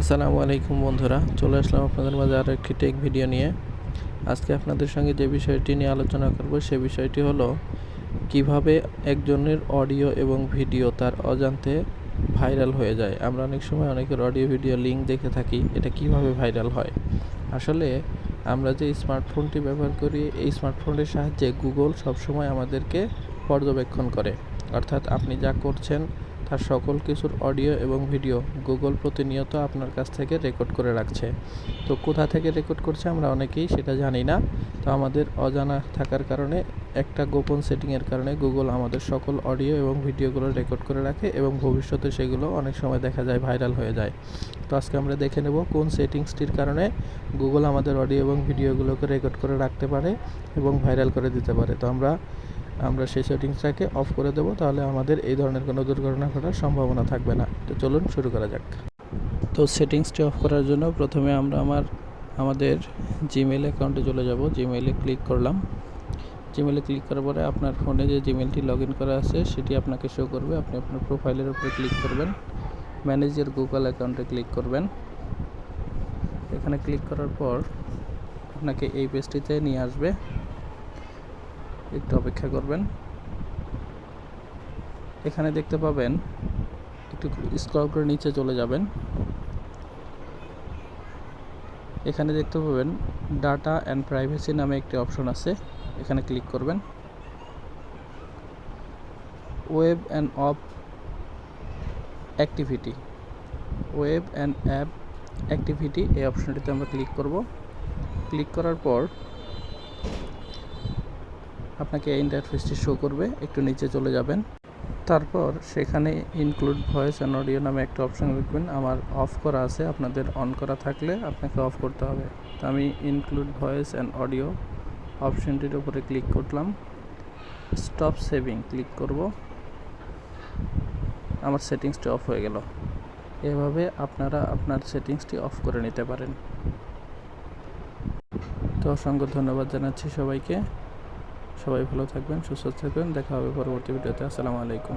আসসালামু আলাইকুম বন্ধুরা, চলে আসলাম আপনাদের মাঝে আরও একটি টেক ভিডিও নিয়ে। আজকে আপনাদের সঙ্গে যে বিষয়টি নিয়ে আলোচনা করব সে বিষয়টি হলো কিভাবে একজনের অডিও এবং ভিডিও তার অজান্তে ভাইরাল হয়ে যায়। আমরা অনেক সময় অনেকের অডিও ভিডিও লিঙ্ক দেখে থাকি, এটা কিভাবে ভাইরাল হয়। আসলে আমরা যে স্মার্টফোনটি ব্যবহার করি, এই স্মার্টফোনের সাহায্যে গুগল সবসময় আমাদেরকে পর্যবেক্ষণ করে, অর্থাৎ আপনি যা করছেন তার সকল কিছুর অডিও এবং ভিডিও গুগল প্রতিনিয়ত আপনার কাছ থেকে রেকর্ড করে রাখছে। তো কোথা থেকে রেকর্ড করছে আমরা অনেকেই সেটা জানি না। তো আমাদের অজানা থাকার কারণে একটা গোপন সেটিংয়ের কারণে গুগল আমাদের সকল অডিও এবং ভিডিওগুলো রেকর্ড করে রাখে এবং ভবিষ্যতে সেগুলো অনেক সময় দেখা যায় ভাইরাল হয়ে যায়। তো আজকে আমরা দেখে নেব কোন সেটিংসটির কারণে গুগল আমাদের অডিও এবং ভিডিওগুলোকে রেকর্ড করে রাখতে পারে এবং ভাইরাল করে দিতে পারে। তো আমরা সেই সেটিংসটাকে অফ করে দেবো, তাহলে আমাদের এই ধরনের কোনো দুর্ঘটনা ঘটার সম্ভাবনা থাকবে না। তো চলুন শুরু করা যাক। তো সেটিংসটি অফ করার জন্য প্রথমে আমরা আমাদের জিমেইল অ্যাকাউন্টে চলে যাব। জিমেইলে ক্লিক করলাম। জিমেইলে ক্লিক করার পরে আপনার ফোনে যে জিমেইলটি লগ ইন করা আছে সেটি আপনাকে শো করবে। আপনি আপনার প্রোফাইলের উপরে ক্লিক করবেন, ম্যানেজ ইওর গুগল অ্যাকাউন্টে ক্লিক করবেন। এখানে ক্লিক করার পর আপনাকে এই পেজটিতে নিয়ে আসবে, একটু অপেক্ষা করবেন। এখানে দেখতে পাবেন, একটু স্ক্রল করে নিচে চলে যাবেন। এখানে দেখতে পাবেন ডাটা অ্যান্ড প্রাইভেসি নামে একটি অপশন আছে, এখানে ক্লিক করবেন। ওয়েব অ্যান্ড অ্যাপ অ্যাক্টিভিটি এই অপশনটিতে আমরা ক্লিক করব। ক্লিক করার পর আপনাকে এই ইন্টারফেসটি শো করবে, একটু নিচে চলে যাবেন। তারপর সেখানে ইনক্লুড ভয়েস অ্যান্ড অডিও নামে একটা অপশন দেখবেন, আমার অফ করা আছে, আপনাদের অন করা থাকলে আপনাকে অফ করতে হবে। তো আমি ইনক্লুড ভয়েস অ্যান্ড অডিও অপশনটির উপরে ক্লিক করলাম, স্টপ সেভিং ক্লিক করব। আমার সেটিংসটি অফ হয়ে গেল। এভাবে আপনারা আপনার সেটিংসটি অফ করে নিতে পারেন। তো অসংখ্য ধন্যবাদ জানাচ্ছি সবাইকে। সবাই ভালো থাকবেন, সুস্থ থাকবেন। দেখা হবে পরবর্তী ভিডিওতে। আসসালামু আলাইকুম।